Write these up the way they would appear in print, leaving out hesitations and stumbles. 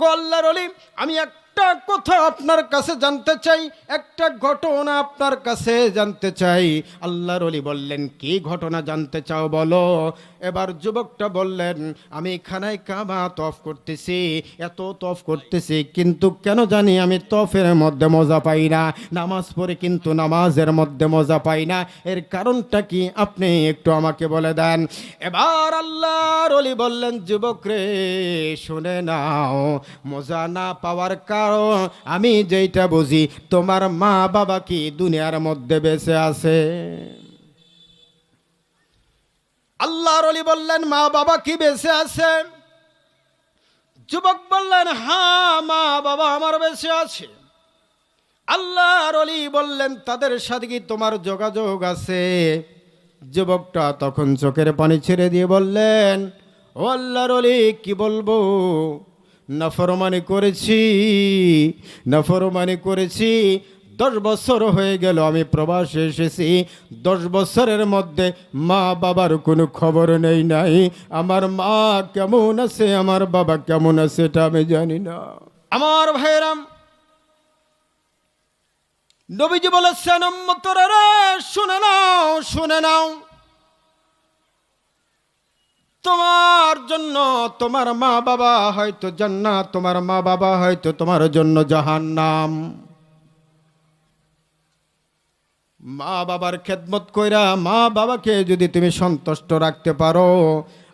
ওগো আল্লাহর ওলি, আমি একটা কথা আপনার কাছে জানতে চাই, একটা ঘটনা আপনার কাছে জানতে চাই। আল্লাহর ওলি বললেন, কি ঘটনা জানতে চাও বলো। এবার যুবকটা বললেন, আমি খানায় কাবা তফ করতেছি, এত তফ করতেছি, কিন্তু কেন জানি আমি তফের মধ্যে মজা পাই না, নামাজ পড়ে কিন্তু নামাজের মধ্যে মজা পাই না, এর কারণটা কি আপনি একটু আমাকে বলে দেন। এবার আল্লাহর ওলি বললেন, যুবক রে শুনে নাও, মজা না পাওয়ার কারণ আমি যেইটা বুঝি, তোমার মা বাবা কি দুনিয়ার মধ্যে বেঁচে আছে? আল্লাহর ওলি বললেন, মা বাবা কি বেঁচে আছে? যুবক বললেন, হ্যাঁ মা বাবা আমার বেঁচে আছে। আল্লাহর ওলি বললেন, তাদের সাথে কি তোমার যোগাযোগ আছে? যুবকটা তখন চোখের পানি ছেড়ে দিয়ে বললেন, ও আল্লাহর ওলি, কি বলবো, নাফরমানি করেছি, নাফরমানি করেছি। 10 বছর হয়ে গেল আমি প্রবাসে এসেছি, 10 বছরের মধ্যে মা বাবার কোনো খবর নেই নাই। আমার মা কেমন আছে, আমার বাবা কেমন আছে, এটা আমি জানি না। আমার ভাইরাম, নবীজি বলেছেন, উম্মতরা রে শুনে নাও, শুনে নাও, তোমার জন্য তোমার মা বাবা হয়তো জান্নাত, তোমার মা বাবা হয়তো তোমার জন্য জাহান্নাম। মা বাবার খেদমত কইরা মা বাবাকে যদি তুমি সন্তুষ্ট রাখতে পারো,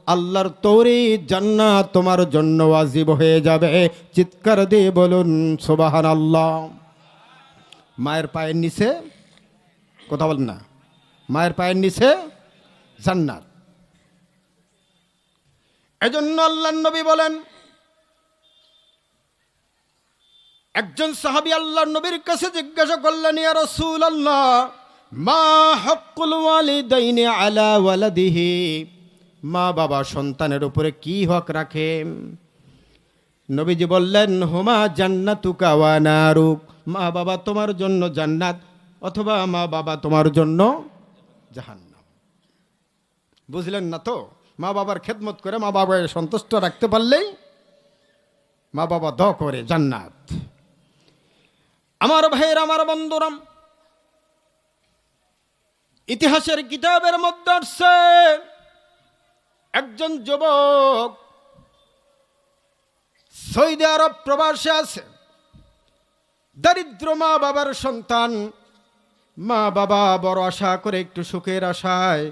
আল্লাহর তৌরি জান্নাত তোমার জন্য ওয়াজিব হয়ে যাবে। চিৎকার দিয়ে বলুন সুবহানাল্লাহ। মায়ের পায়ের নিচে, কথা বলেন না, মায়ের পায়ের নিচে জান্নাত। এজন্য আল্লাহর নবী বলেন, একজন সাহাবী আল্লাহর নবীর কাছে জিজ্ঞাসা করলেন, ইয়া রাসূলুল্লাহ, মা হক্কুল ওয়ালিদাইনি আলা ওয়ালাদিহি, মা বাবা সন্তানের উপরে কি হক রাখে? নবীজি বললেন, হুমা জান্নাতুকা ওয়া নারুক, মা বাবা তোমার জন্য জান্নাত, অথবা মা বাবা তোমার জন্য জাহান্নাম। বুঝলেন না তো? মা বাবার খেদমত করে মা বাবার সন্তুষ্ট রাখতে পারলেই মা বাবা দোয়া করে জান্নাত। আমার ভাইয়ের, আমার বন্ধুরাম, ইতিহাসের কিতাবের মধ্যে আসছে, একজন যুবক সৌদি আরব প্রবাসে আছে, দরিদ্র মা বাবার সন্তান। মা বাবা বড় আশা করে, একটু সুখের আশায়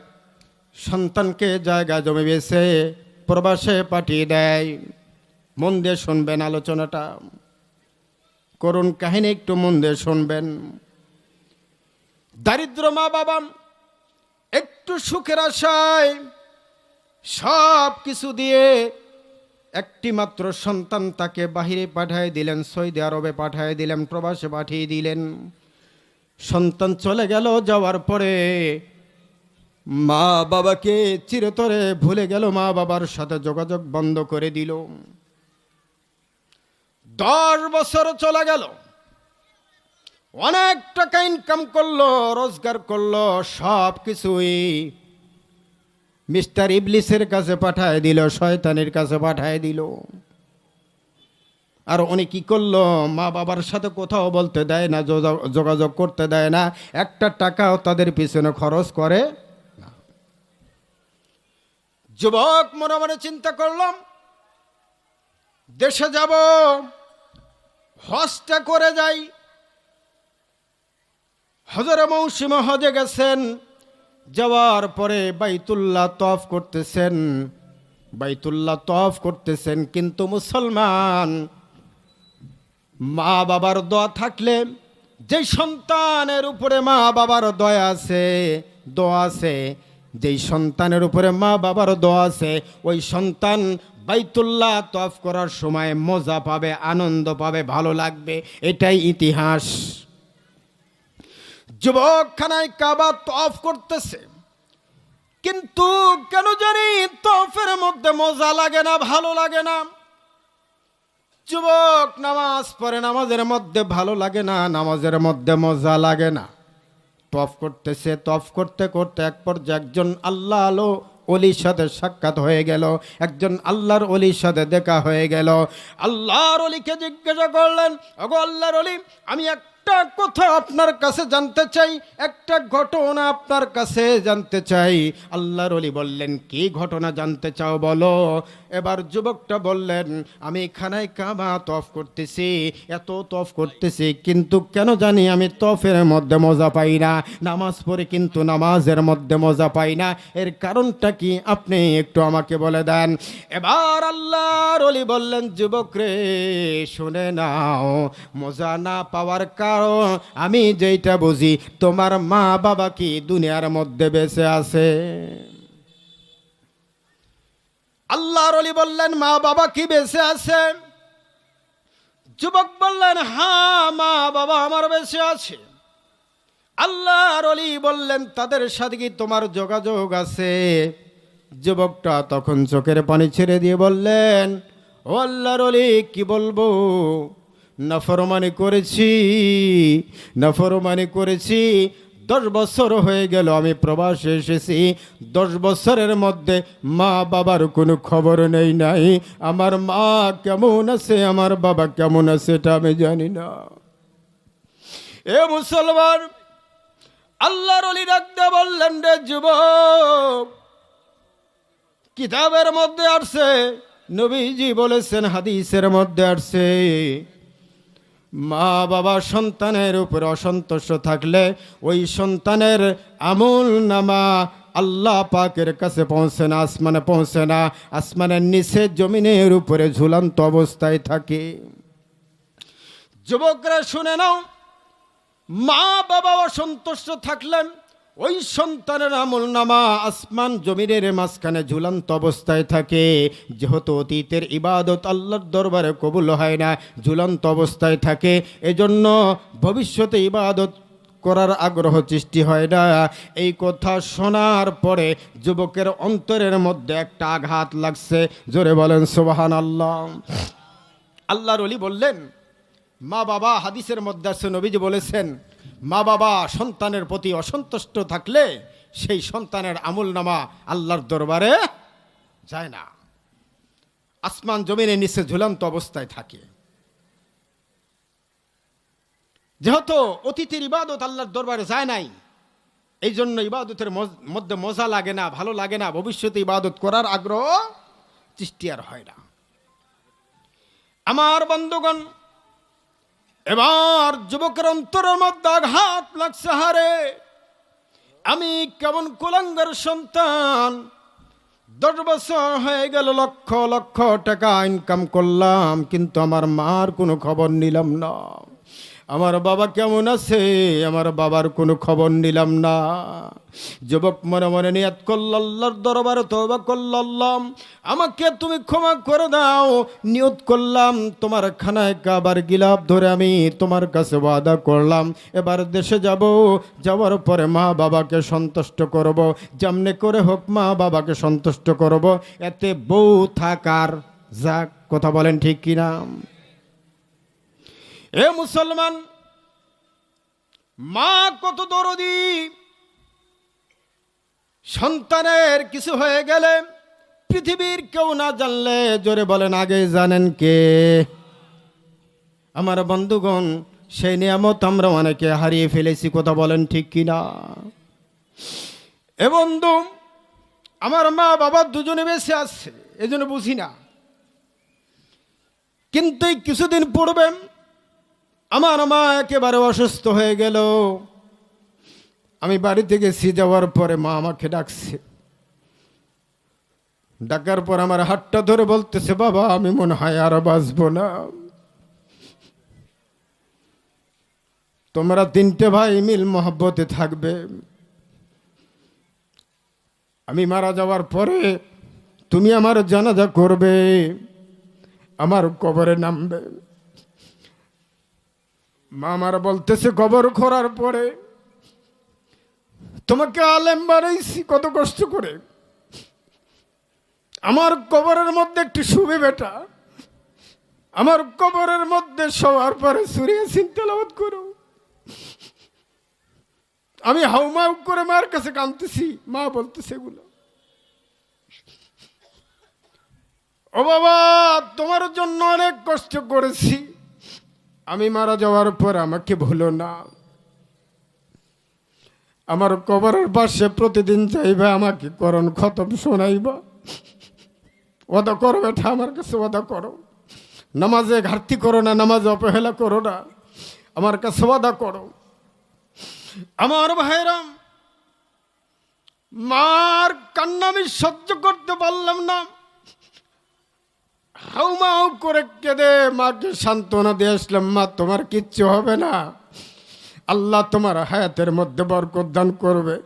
সন্তানকে জায়গা জমি বেছে প্রবাসে পাঠিয়ে দেয়। মন দিয়ে শুনবেন আলোচনাটা, করুণ কাহিনী, একটু মন দিয়ে শুনবেন। দারিদ্র মা বাবা একটু সুখের আশায় সব কিছু দিয়ে একটি মাত্র সন্তান তাকে বাহিরে পাঠিয়ে দিলেন, সৌদি আরবে পাঠিয়ে দিলেন, প্রবাসে পাঠিয়ে দিলেন। সন্তান চলে গেল, যাওয়ার পরে মা বাবাকে চিরতরে ভুলে গেল, মা বাবার সাথে যোগাযোগ বন্ধ করে দিল। 10 বছর চলে গেল, অনেক টাকা ইনকাম করলো, রোজগার করলো, সব কিছুই মিস্টার ইবলিসের কাছে পাঠায় দিল, শয়তানের কাছে পাঠায় দিল। আর উনি কি করলো, মা বাবার সাথে কোথাও বলতে দেয় না, যোগাযোগ করতে দেয় না, একটা টাকাও তাদের পিছনে খরচ করে না। যুবক মনে মনে চিন্তা করলাম, দেশে যাব, হজটা করে যাই। হজরে মৌসুমে হজে গেছেন, যাওয়ার পরে বাইতুল্লাহ তওয়াফ করতেছেন, বাইতুল্লাহ তওয়াফ করতেছেন। কিন্তু মুসলমান, মা বাবার দোয়া থাকলে, যেই সন্তানের উপরে মা বাবার দয়া আছে, দোয়া আছে, যেই সন্তানের উপরে মা বাবার দোয়া আছে, ওই সন্তান বাইতুল্লাহ তওয়াফ করার সময় মজা পাবে, আনন্দ পাবে, ভালো লাগবে। এটাই ইতিহাস। যুবক খানায় কাবা তওয়াফ করতেছে, কিন্তু কেন জানি তওয়াফের মধ্যে মজা লাগে না, ভালো লাগে না। যুবক নামাজ পড়ে, নামাজের মধ্যে ভালো লাগে না, নামাজের মধ্যে মজা লাগে না। তওয়াফ করতেছে, তওয়াফ করতে করতে এক পর্যায়ে একজন আল্লাহ আলো অলির সাথে সাক্ষাৎ হয়ে গেল, একজন আল্লাহর অলির সাথে দেখা হয়ে গেল। আল্লাহর অলিকে জিজ্ঞাসা করলেন, ওগো আল্লাহর অলি, আমি একটা কথা আপনার কাছে জানতে চাই, একটা ঘটনা আপনার কাছে জানতে চাই। আল্লাহর অলি বললেন, কি ঘটনা জানতে চাও বলো। এবার যুবকটা বললেন, আমি খানায় কাবা তফ করতেছি, এত তফ করতেছি, কিন্তু কেন জানি আমি তফের মধ্যে মজা পাই না, নামাজ পড়ে কিন্তু নামাজের মধ্যে মজা পাই না, এর কারণটা কি আপনি একটু আমাকে বলে দেন। এবার আল্লাহর ওলি বললেন, যুবক রে শুনে নাও, মজা না পাওয়ার কারণ আমি যেটা বুঝি, তোমার মা বাবা কি দুনিয়ার মধ্যে বেঁচে আছে? আল্লাহর ওলি বললেন, মা বাবা কি বেঁচে আছে? যুবক বললেন, হ্যাঁ মা বাবা আমার বেঁচে আছে। আল্লাহর ওলি বললেন, তাদের সাথে কি তোমার যোগাযোগ আছে? যুবকটা তখন চোখের পানি ছেড়ে দিয়ে বললেন, ও আল্লাহর ওলি, কি বলবো, নাফরমানি করেছি। 10 বছর হয়ে গেল আমি প্রবাসে এসেছি, 10 বছরের মধ্যে মা বাবার কোনো খবর নাই। আমার মা কেমন আছে, আমার বাবা কেমন আছে, এটা আমি জানি না। এ মুসলমান, আল্লাহর ওলি ডাকতে বললেন, রে যুবক, কিতাবের মধ্যে আসছে, নবীজি বলেছেন, হাদিসের মধ্যে আসছে, মা বাবা সন্তানের উপর অসন্তুষ্ট থাকলে ওই সন্তানের আমল নামা আল্লাহ পাকের কাছে পৌঁছে না, আসমানে পৌঁছে না, আসমানের নিচে জমিনের উপরে ঝুলন্ত অবস্থায় থাকে। যুবকরা শুনে নাও, মা বাবা অসন্তুষ্ট থাকলেন ওই সন্তানের আমল নামা আসমান জমিনের মাঝখানে ঝুলন্ত অবস্থায় থাকে। যেহেতু অতীতের ইবাদত আল্লাহর দরবারে কবুল হয় না, ঝুলন্ত অবস্থায় থাকে, এজন্য ভবিষ্যতে ইবাদত করার আগ্রহ সৃষ্টি হয় না। এই কথা শোনার পরে যুবকের অন্তরের মধ্যে একটা আঘাত লাগছে। জোরে বলেন সুবহানাল্লাহ। আল্লাহর ওলি বললেন, মা বাবা, হাদিসের মধ্যে আছে, নবীজি বলেছেন, মা বাবা সন্তানের প্রতি অসন্তুষ্ট থাকলে সেই সন্তানের আমল নামা আল্লাহর দরবারে যায় না, আসমান জমিনের নিচে ঝুলন্ত অবস্থায় থাকে। যেহেতু অতীতের ইবাদত আল্লাহর দরবারে যায় নাই, এই জন্য ইবাদতের মধ্যে মজা লাগে না, ভালো লাগে না, ভবিষ্যতে ইবাদত করার আগ্রহ সৃষ্টি আর হয় না। আমার বন্ধুগণ, এবার যুবকের অন্তরের মধ্যে আঘাত লাগছে, হারে আমি কেমন কুলাঙ্গার সন্তান, 10 বছর হয়ে গেল, লক্ষ লক্ষ টাকা ইনকাম করলাম, কিন্তু আমার মার কোনো খবর নিলাম না। আমার বাবা কেমন আছে, আমার বাবার কোনো খবর নিলাম না। যুবক মনে মনে নিয়ত করল, আল্লাহর দরবারে তওবা করলাম, আমাকে তুমি ক্ষমা করে দাও। নিয়ত করলাম, তোমার খানায় কাবার গিলাফ ধরে আমি তোমার কাছে ওয়াদা করলাম, এবার দেশে যাব, যাওয়ার পরে মা বাবাকে সন্তুষ্ট করব, যেমনি করে হোক মা বাবাকে সন্তুষ্ট করব, এতে বউ থাকার যাক। কথা বলেন ঠিক কিনা? এ মুসলমান, মা কত দরদি, সন্তানের কিছু হয়ে গেলে পৃথিবীর কেউ না জানলে, জোরে বলেন আগে জানেন কে? আমার বন্ধুগণ, সেই নিয়ামত আমরা অনেকে হারিয়ে ফেলেছি। কথা বলেন ঠিক কিনা? এ বন্ধু, আমার মা বাবা দুজনে বেঁচে আছে, এজন্য বুঝি না, কিন্তু কিছুদিন পূর্বে আমার মা একেবারে অসুস্থ হয়ে গেল। আমি বাড়িতে গেছি, যাওয়ার পরে মা আমাকে ডাকছে, ডাকার পর আমার হাতটা ধরে বলতেছে, বাবা আমি মনে হয় আর বাঁচবো না, তোমরা 3টে ভাই মিল মহব্বতে থাকবে, আমি মারা যাওয়ার পরে তুমি আমার জানাজা করবে, আমার কবরে নামবে। মা আমার বলতেছে, কবর খোঁড়ার পরে তোমাকে আলেম বানাইছি কত কষ্ট করে, আমার কবরের মধ্যে একটু শুবে বেটা, আমার কবরের মধ্যে শোয়ার পরে সূরা ইয়াসিন তেলাওয়াত করো। আমি হাউমাউ করে মার কাছে কাঁদতেছি, মা বলতেছে এগুলো। ও বাবা, তোমার জন্য অনেক কষ্ট করেছি, আমি মারা যাওয়ার পর আমাকে ভুলো না। আমার কবরের পাশে প্রতিদিন চাইবে আমাকে করণ খতম শোনাইবা। ওয়াদা করো বেটা, আমার কাছে ওয়াদা করো। নামাজে ঘাটতি করো না, নামাজে অবহেলা করো না, আমার কাছে ওয়াদা করো। আমার ভাইরাম, মার কান্না আমি সহ্য করতে পারলাম না, হাউমাউ করে কেঁদে মাকে সান্ত্বনা দিয়ে আসলাম, মা তোমার কিচ্ছু হবে না, আল্লাহ তোমার হায়াতের মধ্যে বরকত দান করবে।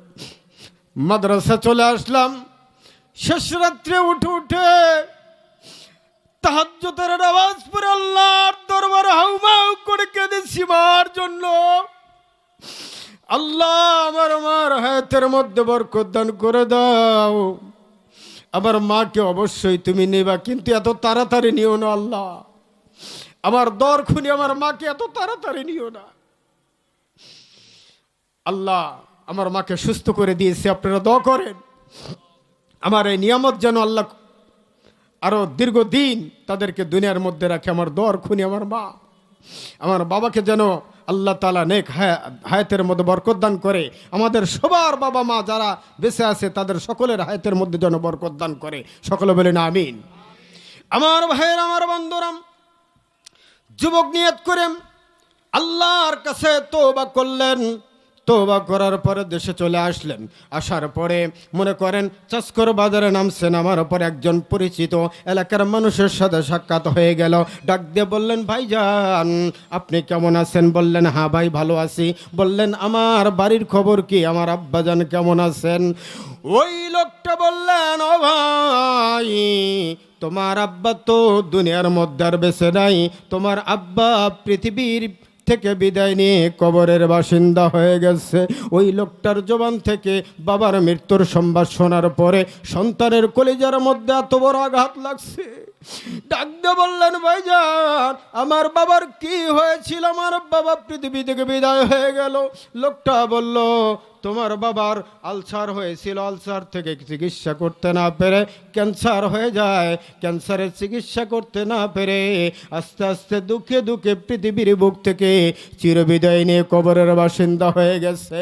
মাদ্রাসা চলে আসলাম, শেষ রাত্রে উঠে তাহাজ্জুদের নামাজ পড়ে আল্লাহর দরবারে হাউমাউ করে কেঁদেছি মার জন্য। আল্লাহ আমার মার হায়াতের মধ্যে বরকত দান করে দাও। আমার মাকে অবশ্যই তুমি নেবা, কিন্তু এত তাড়াতাড়ি নিও না আল্লাহ। আমার দর খুনি আমার মাকে এত তাড়াতাড়ি নিও না আল্লাহ। আমার মাকে সুস্থ করে দিয়েছে, আপনারা দোয়া করেন আমার এই নিয়ামত যেন আল্লাহ আরো দীর্ঘদিন তাদেরকে দুনিয়ার মধ্যে রাখে। আমার দর খুনি আমার মা, আমার বাবাকে যেন আল্লাহ তাআলা নেক হায়াতের মধ্যে বরকত দান করে। আমাদের সবার বাবা মা যারা বেঁচে আছে তাদের সকলের হায়াতের মধ্যে যেন বরকত দান করে। সকলে বলেন আমিন। আমার ভাইয়ের, আমার বন্ধুরাম, যুবক নিয়ত করে আল্লাহর কাছে তওবা করলেন। তওবা করার পরে দেশে চলে আসলেন। আসার পরে মনে করেন চাষকর বাজারে নামছেন, আমার পরে একজন পরিচিত এলাকার মানুষের সাথে সাক্ষাৎ হয়ে গেল। ডাক দিয়ে বললেন, ভাইজান আপনি কেমন আছেন? বললেন, হ্যাঁ ভাই ভালো আছি। বললেন, আমার বাড়ির খবর কি, আমার আব্বাজান কেমন আছেন? ওই লোকটা বললেন, ও ভাই তোমার আব্বা তো দুনিয়ার মধ্যে আর বেঁচে নাই, তোমার আব্বা পৃথিবীর থেকে বিদায় নিয়ে কবরের বাসিন্দা হয়ে গেছে। ওই লোকটার জবান থেকে বাবার মৃত্যুর সংবাদ শোনার পরে সন্তানের কলিজার মধ্যে এত বড় আঘাত লাগছে। ডাক দিয়ে বললেন, ভাইজান আমার বাবার কি হয়েছিল? আমার বাবা পৃথিবী থেকে বিদায় হয়ে গেল। লোকটা বলল, তোমার বাবার আলসার হয়েছিল, আলসার থেকে চিকিৎসা করতে না পেরে ক্যান্সার হয়ে যায়, ক্যান্সারের চিকিৎসা করতে না পেরে আস্তে আস্তে দুঃখে দুঃখে পৃথিবীর বুক থেকে চিরবিদায় নিয়ে কবরের বাসিন্দা হয়ে গেছে।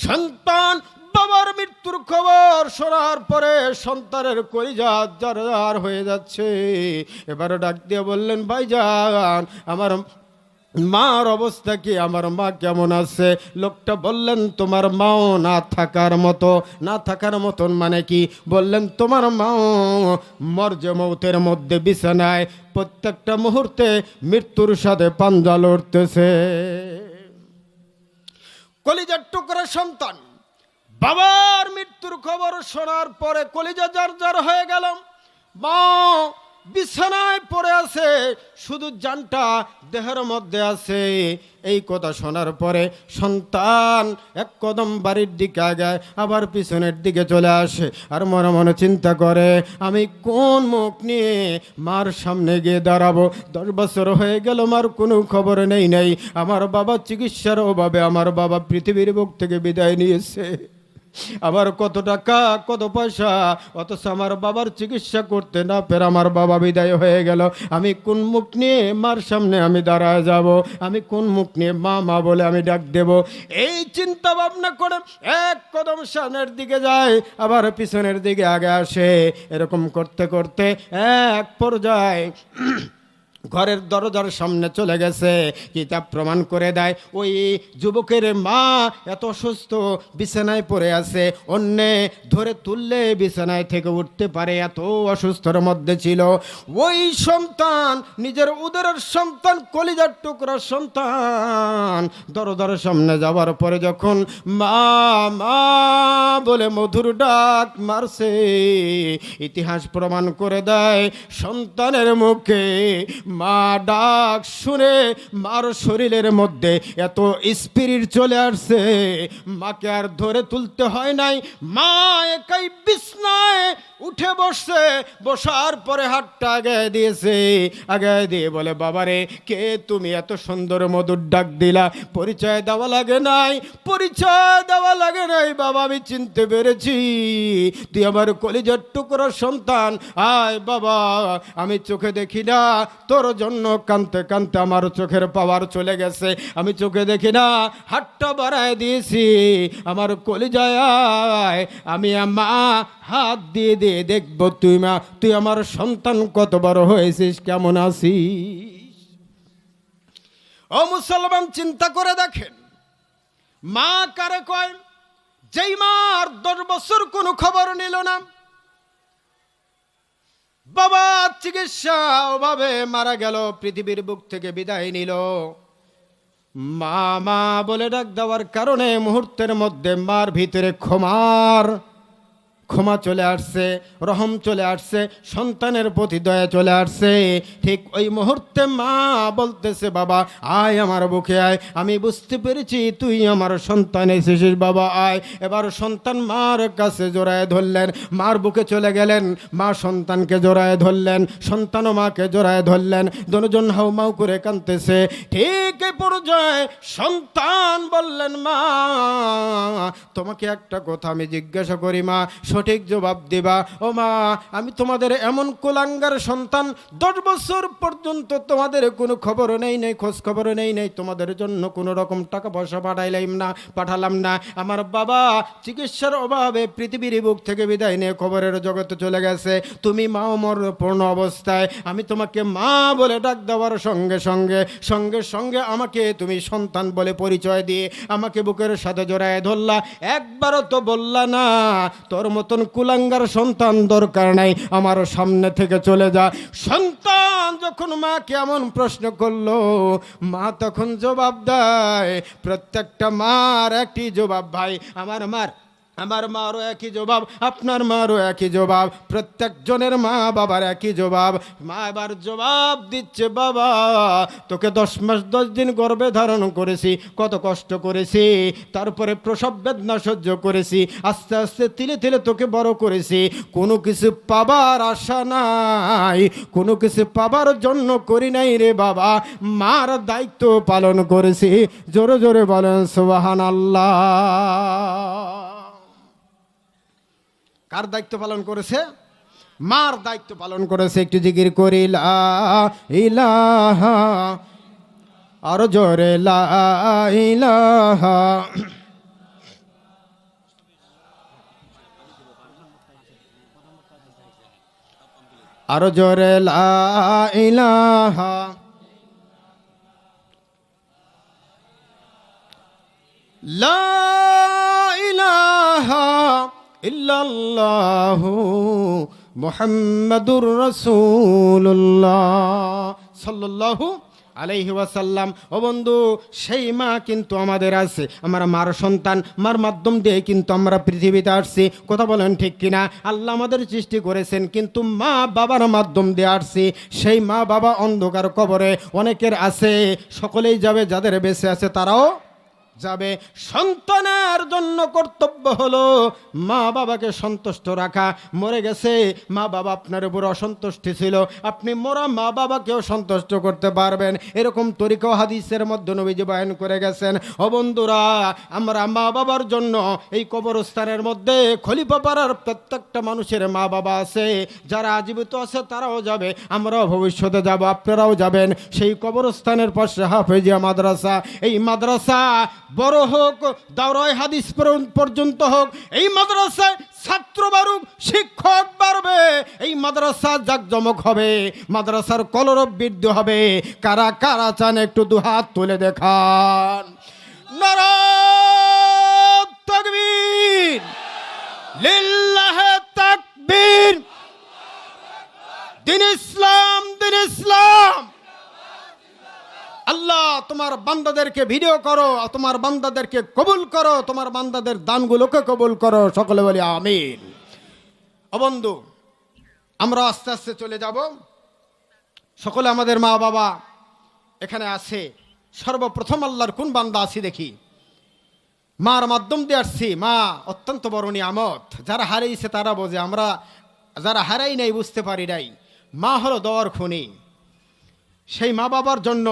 সন্তান বাবার মৃত্যুর খবর শোনার পরে সন্তানের কলিজা জারজার হয়ে যাচ্ছে। এবারে ডাক দিয়ে বললেন, ভাইজান আমার মার অবস্থা কি, আমার মা কেমন আছে? লোকটা বললেন, তোমার মাও না থাকার মতো। না থাকার মতন মানে কি? বললেন, তোমার মাও মরজে মৌতের মধ্যে বিছানায় প্রত্যেকটা মুহূর্তে মৃত্যুর সাথে পাঞ্জা লড়তেছে। কলিজার টুকরা সন্তান বাবার মৃত্যুর খবর শোনার পরে কলিজা জারজার হয়ে গেল। মা বিছানায় পড়ে আছে, শুধু জানটা দেহের মধ্যে আছে। এই কথা শোনার পরে সন্তান এক কদম বাড়ির দিকে আগায়, আবার পিছনের দিকে চলে আসে, আর মনে মনে চিন্তা করে, আমি কোন মুখ নিয়ে মার সামনে গিয়ে দাঁড়াবো? 10 বছর হয়ে গেল মার কোনো খবর নেই। আমার বাবা চিকিৎসার অভাবে আমার বাবা পৃথিবীর বুক থেকে বিদায় নিয়েছে। আবার কত টাকা কত পয়সা, অথচ আমার বাবার চিকিৎসা করতে না পেরে আমার বাবা বিদায় হয়ে গেল। আমি কোন মুখ নিয়ে মার সামনে আমি দাঁড়ায় যাব? আমি কোন মুখ নিয়ে মা মা বলে আমি ডাক দেব? এই চিন্তা ভাবনা করে এক কদম সামনের দিকে যায়, আবার পিছনের দিকে আগে আসে। এরকম করতে করতে এক পর্যায়ে ঘরের দরজার সামনে চলে গেছে। কিতাব প্রমাণ করে দেয় ওই যুবকের মা এত অসুস্থ, বিছানায় পড়ে আছে, অন্যে ধরে তুললে বিছানায় থেকে উঠতে পারে, এত অসুস্থর মধ্যে ছিল। ওই সন্তান, নিজের উদরের সন্তান, কলিজার টুকরা সন্তান দরজার সামনে যাওয়ার পরে যখন মা মা বলে মধুর ডাক মারছে, ইতিহাস প্রমাণ করে দেয় সন্তানের মুখে মা ডাক শুনে মার শরীরের মধ্যে এত স্পিরিট চলে আসছে, মাকে আর ধরে তুলতে হয় নাই। মা একাই বিছনায় উঠে বসছে, বসার পরে হাতটা আগে দিয়েছে, আগে দিয়ে বলে, বাবারে কে তুমি? এত সুন্দর মধুর ডাক দিলা, পরিচয় দেওয়া লাগে নাই, পরিচয় দেওয়া লাগে নাই বাবা, আমি চিনতে পেরেছি তুই আমার কলিজার টুকরো সন্তান। আয় বাবা, আমি চোখে দেখি না, তোর জন্য কাঁদতে কাঁদতে আমার চোখের পাওয়ার চলে গেছে, আমি চোখে দেখি না, হাতটা বাড়ায় দিয়েছি আমার কলিজায়, আয় আমি মা হাত দিয়ে দিয়ে দেখবো তুই আমার সন্তান কত বড় হয়েছিস, কেমন আছিস। ও মুসলমান, চিন্তা করে দেখেন, মা কারে কয়? যেই মার 10 বছর কোনো খবর নিল না, বাবা চিকিৎসা অভাবে মারা গেল, পৃথিবীর বুক থেকে বিদায় নিল, মা মা বলে ডাক দেওয়ার কারণে মুহূর্তের মধ্যে মার ভিতরে ক্ষমা চলে আসছে, রহম চলে আসছে, সন্তানের প্রতি দয়া চলে আসছে। ঠিক ওই মুহূর্তে মা বলতেছে, বাবা আয় আমার বুকে আয়, আমি বুঝতে পেরেছি তুই আমার সন্তান এসেছিস, বাবা আয়। এবার সন্তান মার কাছে জড়ায় ধরলেন, মার বুকে চলে গেলেন, মা সন্তানকে জড়ায় ধরলেন, সন্তানও মাকে জড়ায় ধরলেন, দুজন হাউমাউ করে কাঁদতেছে। ঠিক এই পর্যায়ে সন্তান বললেন, মা তোমাকে একটা কথা আমি জিজ্ঞাসা করি মা, সঠিক জবাব দিবা। ও মা, আমি তোমাদের এমন কুলাঙ্গার সন্তান, 10 বছর পর্যন্ত তোমাদের কোনো খবর নেই, খোঁজ খবর নেই, তোমাদের জন্য কোনো রকম টাকা পয়সা পাঠালাম না। আমার বাবা চিকিৎসার অভাবে পৃথিবীর বুক থেকে বিদায় নিয়ে খবরের জগতে চলে গেছে, তুমি মা মরণপূর্ণ অবস্থায়, আমি তোমাকে মা বলে ডাক দেওয়ার সঙ্গে সঙ্গে আমাকে তুমি সন্তান বলে পরিচয় দিয়ে আমাকে বুকের সাথে জড়ায় ধরলা, একবারও তো বললা না তোর মতন কুলাঙ্গার সন্তান দরকার নাই, আমার সামনে থেকে চলে যা। সন্তান যখন মাকে এমন প্রশ্ন করলো, মা তখন জবাব দেয়, প্রত্যেকটা মার একটি জবাব ভাই, আমার মারও একই জবাব, আপনার মারও একই জবাব, প্রত্যেকজনের মা বাবার একই জবাব। মা এবার জবাব দিচ্ছে, বাবা তোকে 10 মাস 10 দিন গর্ভে ধারণ করেছি, কত কষ্ট করেছি, তারপরে প্রসব বেদনা সহ্য করেছি, আস্তে আস্তে তিলে তিলে তোকে বড় করেছি, কোনো কিছু পাবার আশা নাই, কোনো কিছু পাবার জন্য করি নাই রে বাবা, মার দায়িত্ব পালন করেছি। জোরে জোরে বলেন সুবহানাল্লাহ। কার দায়িত্ব পালন করেছে? মার দায়িত্ব পালন করেছে। একটু জিকির করি লা ইলাহা, আর জোরে লা ইলাহা, আর জোরে লা ইলাহা, লা ইলাহা ইল্লাল্লাহু মুহাম্মাদুর রাসূলুল্লাহ সাল্লাল্লাহু আলাইহি ওয়াসাল্লাম। ও বন্ধু, সেই মা কিন্তু আমাদের আছে, আমরা মার সন্তান, মার মাধ্যম দিয়ে কিন্তু আমরা পৃথিবীতে আসছি, কথা বলেন ঠিক কিনা? আল্লাহ আমাদের সৃষ্টি করেছেন কিন্তু মা বাবার মাধ্যম দিয়ে আসছি। সেই মা বাবা অন্ধকার কবরে অনেকের আছে, সকলেই যাবে, যাদের বেঁচে আছে তারাও যাবে। সন্তানের জন্য কর্তব্য হলো মা বাবাকে সন্তুষ্ট রাখা। মরে গেছে মা বাবা, আপনার উপর অসন্তুষ্টি ছিল, আপনি মরা মা বাবাকেও সন্তুষ্ট করতে পারবেন, এরকম তরিকা হাদিসের মধ্যে নবীজি বয়ান করে গেছেন। ও বন্ধুরা, আমরা মা বাবার জন্য এই কবরস্থানের মধ্যে খলিফা পাড়ার প্রত্যেকটা মানুষের মা বাবা আছে, যারা জীবিত আছে তারাও যাবে, আমরাও ভবিষ্যতে যাব, আপনারাও যাবেন। সেই কবরস্থানের পাশে হাফেজিয়া মাদ্রাসা, এই মাদ্রাসা বড় হোক, দাওরায়ে হাদিস পর্যন্ত হোক, এই মাদ্রাসায় ছাত্র বাড়ুক, শিক্ষক বাড়বে, এই মাদ্রাসা জাকজমক হবে, মাদ্রাসার কলরব বৃদ্ধি হবে। কারা কারা চান একটু দুহাত তুলে দেখান। নারায়ে তাকবীর, লিল্লাহে তাকবীর, দিন ইসলাম, দিন ইসলাম। আল্লাহ তোমার বান্দাদেরকে ভিডিও করো, তোমার বান্দাদেরকে কবুল করো, তোমার বান্দাদের দানগুলোকে কবুল করো, সকলে বলি আমিন। ও বন্ধু, আমরা আস্তে আস্তে চলে যাব। সকলে আমাদের মা বাবা এখানে আছে। সর্বপ্রথম আল্লাহর কোন বান্দা আছি দেখি, মার মাধ্যম দিয়ে আসছি। মা অত্যন্ত বড় নিয়ামত, যারা হারিয়েছে তারা বোঝে। আমরা যারা হারাই নাই, বুঝতে পারি নাই, মা হলো দেওয়ার খনি। সেই মা বাবার জন্য